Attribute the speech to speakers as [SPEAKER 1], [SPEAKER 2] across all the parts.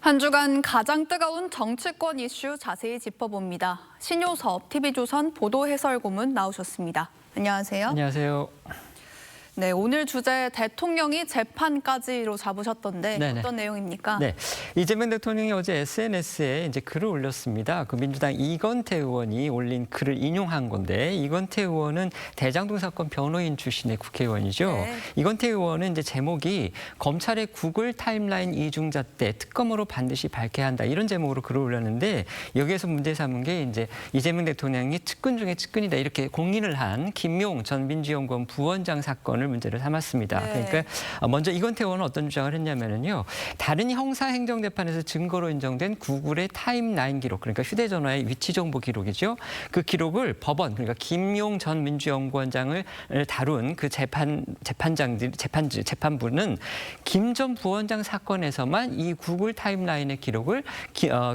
[SPEAKER 1] 한 주간 가장 뜨거운 정치권 이슈 자세히 짚어봅니다. 신효섭 TV조선 보도해설고문 나오셨습니다. 안녕하세요.
[SPEAKER 2] 안녕하세요.
[SPEAKER 1] 네, 오늘 주제 대통령이 재판까지로 잡으셨던데
[SPEAKER 2] 네네.
[SPEAKER 1] 어떤 내용입니까?
[SPEAKER 2] 네, 이재명 대통령이 어제 SNS에 이제 글을 올렸습니다. 그 민주당 이건태 의원이 올린 글을 인용한 건데 이건태 의원은 대장동 사건 변호인 출신의 국회의원이죠.
[SPEAKER 1] 네.
[SPEAKER 2] 이건태 의원은 이제 제목이 검찰의 구글 타임라인 이중잣 대 특검으로 반드시 밝혀야 한다 이런 제목으로 글을 올렸는데 여기에서 문제 삼은 게 이제 이재명 대통령이 측근 중에 측근이다 이렇게 공인을 한 김용 전 민주연구원 부원장 사건을 문제를 삼았습니다.
[SPEAKER 1] 네.
[SPEAKER 2] 그러니까 먼저 이건태 의원은 어떤 주장을 했냐면요. 다른 형사 행정 재판에서 증거로 인정된 구글의 타임라인 기록, 그러니까 휴대전화의 위치 정보 기록이죠. 그 기록을 법원, 그러니까 김용 전 민주연구원장을 다룬 그 재판부는 김 전 부원장 사건에서만 이 구글 타임라인의 기록을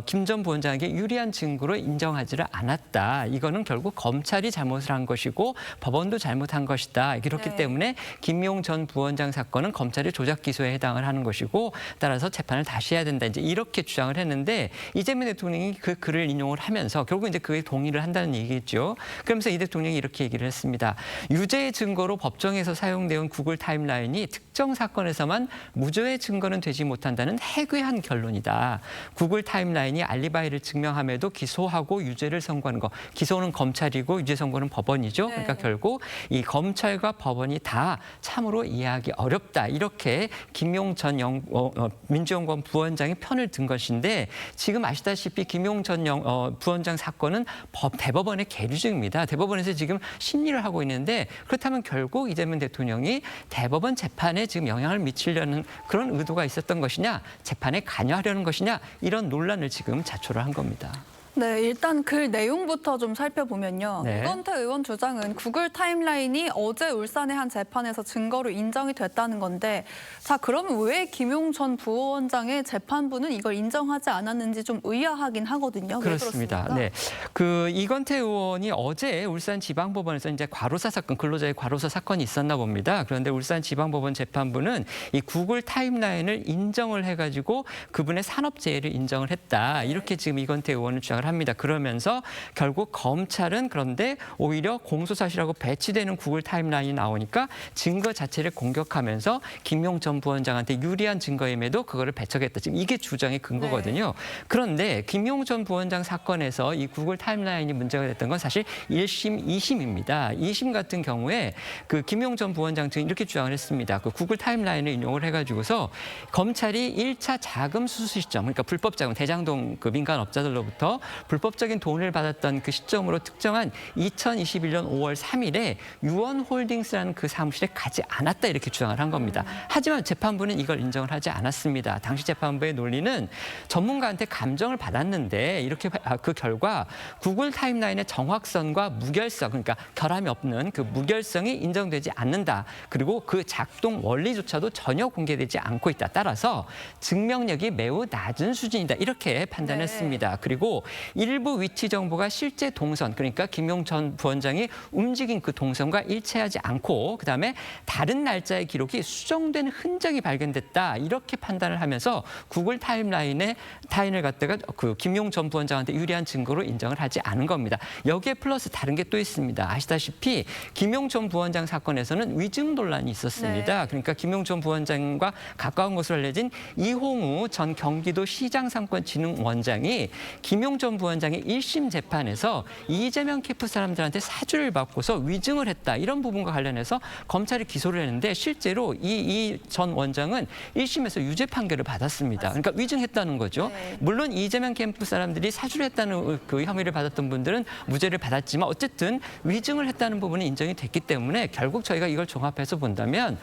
[SPEAKER 2] 김 전 부원장에게 유리한 증거로 인정하지를 않았다. 이거는 결국 검찰이 잘못을 한 것이고 법원도 잘못한 것이다. 그렇기
[SPEAKER 1] 네.
[SPEAKER 2] 때문에 김용 전 부원장 사건은 검찰의 조작 기소에 해당을 하는 것이고 따라서 재판을 다시 해야 된다. 이제 이렇게 주장을 했는데 이재명 대통령이 그 글을 인용을 하면서 결국 이제 그에 동의를 한다는 얘기겠죠. 그러면서 이 대통령이 이렇게 얘기를 했습니다. 유죄의 증거로 법정에서 사용되어 온 구글 타임라인이 특정 사건에서만 무죄의 증거는 되지 못한다는 해괴한 결론이다. 구글 타임라인이 알리바이를 증명함에도 기소하고 유죄를 선고하는 거. 기소는 검찰이고 유죄 선고는 법원이죠.
[SPEAKER 1] 네.
[SPEAKER 2] 그러니까 결국 이 검찰과 법원이 다 참으로 이해하기 어렵다. 이렇게 김용 전 민주연구원 부원장이 편을 든 것인데 지금 아시다시피 김용 전 부원장 사건은 대법원의 계류 중입니다. 대법원에서 지금 심리를 하고 있는데 그렇다면 결국 이재명 대통령이 대법원 재판에 지금 영향을 미치려는 그런 의도가 있었던 것이냐, 재판에 관여하려는 것이냐 이런 논란을 지금 자초를 한 겁니다.
[SPEAKER 1] 네, 일단 글 내용부터 좀 살펴보면요.
[SPEAKER 2] 네.
[SPEAKER 1] 이건태 의원 주장은 구글 타임라인이 어제 울산의 한 재판에서 증거로 인정이 됐다는 건데 자, 그러면 왜 김용 전 부원장의 재판부는 이걸 인정하지 않았는지 좀 의아하긴 하거든요.
[SPEAKER 2] 그렇습니다. 네, 그 이건태 의원이 어제 울산지방법원에서 이제 과로사 사건, 근로자의 과로사 사건이 있었나 봅니다. 그런데 울산지방법원 재판부는 이 구글 타임라인을 인정을 해가지고 그분의 산업재해를 인정을 했다. 이렇게 지금 이건태 의원은 주장을 합니다. 그러면서 결국 검찰은 그런데 오히려 공소사실하고 배치되는 구글 타임라인이 나오니까 증거 자체를 공격하면서 김용 전 부원장한테 유리한 증거임에도 그거를 배척했다. 지금 이게 주장의 근거거든요. 네. 그런데 김용 전 부원장 사건에서 이 구글 타임라인이 문제가 됐던 건 사실 1심, 2심입니다. 2심 같은 경우에 그 김용 전 부원장 측이 이렇게 주장을 했습니다. 그 구글 타임라인을 인용을 해가지고서 검찰이 1차 자금 수수 시점, 그러니까 불법 자금, 대장동 그 민간 업자들로부터 불법적인 돈을 받았던 그 시점으로 특정한 2021년 5월 3일에 유원홀딩스라는 그 사무실에 가지 않았다 이렇게 주장을 한 겁니다. 하지만 재판부는 이걸 인정을 하지 않았습니다. 당시 재판부의 논리는 전문가한테 감정을 받았는데 이렇게 그 결과 구글 타임라인의 정확성과 무결성, 그러니까 결함이 없는 그 무결성이 인정되지 않는다. 그리고 그 작동 원리조차도 전혀 공개되지 않고 있다. 따라서 증명력이 매우 낮은 수준이다. 이렇게 판단했습니다.
[SPEAKER 1] 네.
[SPEAKER 2] 그리고 일부 위치 정보가 실제 동선, 그러니까 김용 전 부원장이 움직인 그 동선과 일치하지 않고 그다음에 다른 날짜의 기록이 수정된 흔적이 발견됐다. 이렇게 판단을 하면서 구글 타임라인을 갖다가 그 김용 전 부원장한테 유리한 증거로 인정을 하지 않은 겁니다. 여기에 플러스 다른 게 또 있습니다. 아시다시피 김용 전 부원장 사건에서는 위증 논란이 있었습니다.
[SPEAKER 1] 네.
[SPEAKER 2] 그러니까 김용 전 부원장과 가까운 것으로 알려진 이홍우 전 경기도 시장상권진흥원장이 김용 전 부원장의 1심 재판에서 이재명 캠프 사람들한테 사주를 받고서 위증을 했다. 이런 부분과 관련해서 검찰이 기소를 했는데 실제로 이 전 원장은 1심에서 유죄 판결을 받았습니다. 그러니까 위증했다는 거죠.
[SPEAKER 1] 네.
[SPEAKER 2] 물론 이재명 캠프 사람들이 사주를 했다는 그 혐의를 받았던 분들은 무죄를 받았지만 어쨌든 위증을 했다는 부분이 인정이 됐기 때문에 결국 저희가 이걸 종합해서 본다면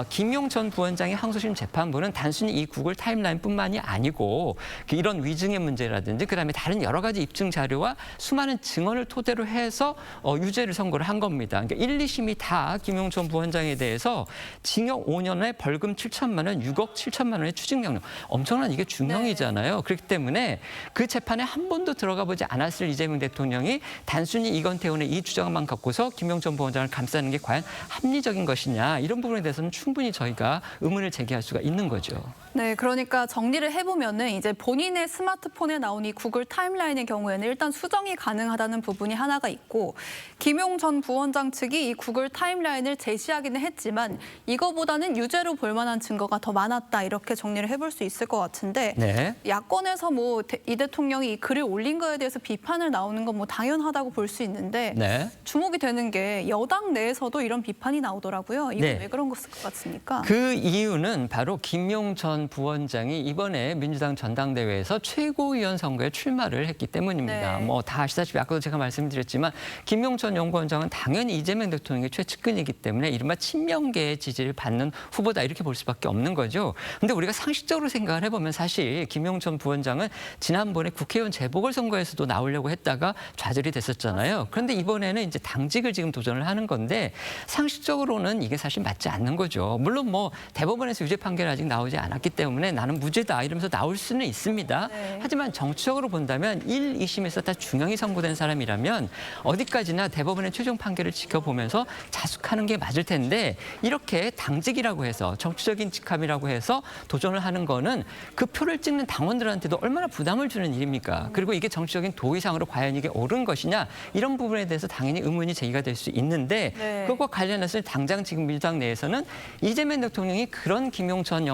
[SPEAKER 2] 김용 전 부원장의 항소심 재판부는 단순히 이 구글 타임라인뿐만이 아니고 이런 위증의 문제라든지 그다음에 다른 여러 가지 입증 자료와 수많은 증언을 토대로 해서 유죄를 선고를 한 겁니다. 그러니까 1, 2심이 다 김용천 부원장에 대해서 징역 5년에 벌금 7천만 원, 6억 7천만 원의 추징명령. 엄청난 이게 중형이잖아요. 그렇기 때문에 그 재판에 한 번도 들어가 보지 않았을 이재명 대통령이 단순히 이건태원의 이 주장만 갖고서 김용천 부원장을 감싸는 게 과연 합리적인 것이냐, 이런 부분에 대해서는 충분히 저희가 의문을 제기할 수가 있는 거죠.
[SPEAKER 1] 네, 그러니까 정리를 해보면은 이제 본인의 스마트폰에 나온 이 구글 타임라인의 경우에는 일단 수정이 가능하다는 부분이 하나가 있고, 김용 전 부원장 측이 이 구글 타임라인을 제시하기는 했지만 이거보다는 유죄로 볼 만한 증거가 더 많았다, 이렇게 정리를 해볼 수 있을 것 같은데,
[SPEAKER 2] 네.
[SPEAKER 1] 야권에서 뭐 이 대통령이 이 글을 올린 거에 대해서 비판을 나오는 건 뭐 당연하다고 볼 수 있는데
[SPEAKER 2] 네.
[SPEAKER 1] 주목이 되는 게 여당 내에서도 이런 비판이 나오더라고요. 이건
[SPEAKER 2] 네.
[SPEAKER 1] 왜 그런 것 같습니까?
[SPEAKER 2] 그 이유는 바로 김용 전 부원장이 이번에 민주당 전당대회에서 최고위원 선거에 출마를 했기 때문입니다.
[SPEAKER 1] 네.
[SPEAKER 2] 뭐 다 아시다시피 아까도 제가 말씀드렸지만 김용 전 연구원장은 당연히 이재명 대통령의 최측근이기 때문에 이른바 친명계의 지지를 받는 후보다, 이렇게 볼 수밖에 없는 거죠. 근데 우리가 상식적으로 생각을 해보면 사실 김용 전 부원장은 지난번에 국회의원 재보궐선거에서도 나오려고 했다가 좌절이 됐었잖아요. 그런데 이번에는 이제 당직을 지금 도전을 하는 건데 상식적으로는 이게 사실 맞지 않는 거죠. 물론 뭐 대법원에서 유죄 판결이 아직 나오지 않았기 때문에 나는 무죄다 이러면서 나올 수는 있습니다.
[SPEAKER 1] 네.
[SPEAKER 2] 하지만 정치적으로 본다면 1, 2심에서 다 중형이 선고된 사람이라면 어디까지나 대법원의 최종 판결을 지켜보면서 자숙하는 게 맞을 텐데, 이렇게 당직이라고 해서 정치적인 직함이라고 해서 도전을 하는 거는 그 표를 찍는 당원들한테도 얼마나 부담을 주는 일입니까? 그리고 이게 정치적인 도의상으로 과연 이게 옳은 것이냐, 이런 부분에 대해서 당연히 의문이 제기가 될 수 있는데,
[SPEAKER 1] 네.
[SPEAKER 2] 그것과 관련해서 당장 지금 민주당 내에서는 이재명 대통령이 그런 김용천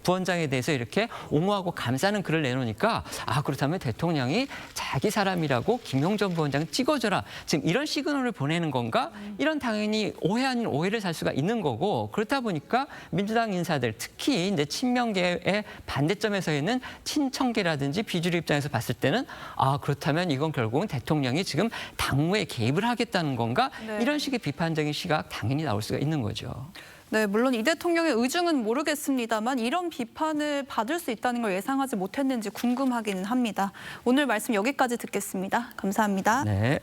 [SPEAKER 2] 부원장에 대해서 이렇게 옹호하고 감싸는 글을 내놓으니까, 아, 그렇다면 대통령이 자기 사람이라고 김용천 부원장 찍어줘라, 지금 이런 시그널을 보내는 건가? 이런 당연히 오해 아닌 오해를 살 수가 있는 거고, 그렇다 보니까 민주당 인사들, 특히 이제 친명계의 반대점에 서 있는 친청계라든지 비주류 입장에서 봤을 때는, 아, 그렇다면 이건 결국은 대통령이 지금 당무에 개입을 하겠다는 건가?
[SPEAKER 1] 네.
[SPEAKER 2] 이런 식의 비판적인 시각 당연히 나올 수가 있는 거죠.
[SPEAKER 1] 네, 물론 이 대통령의 의중은 모르겠습니다만 이런 비판을 받을 수 있다는 걸 예상하지 못했는지 궁금하기는 합니다. 오늘 말씀 여기까지 듣겠습니다. 감사합니다.
[SPEAKER 2] 네.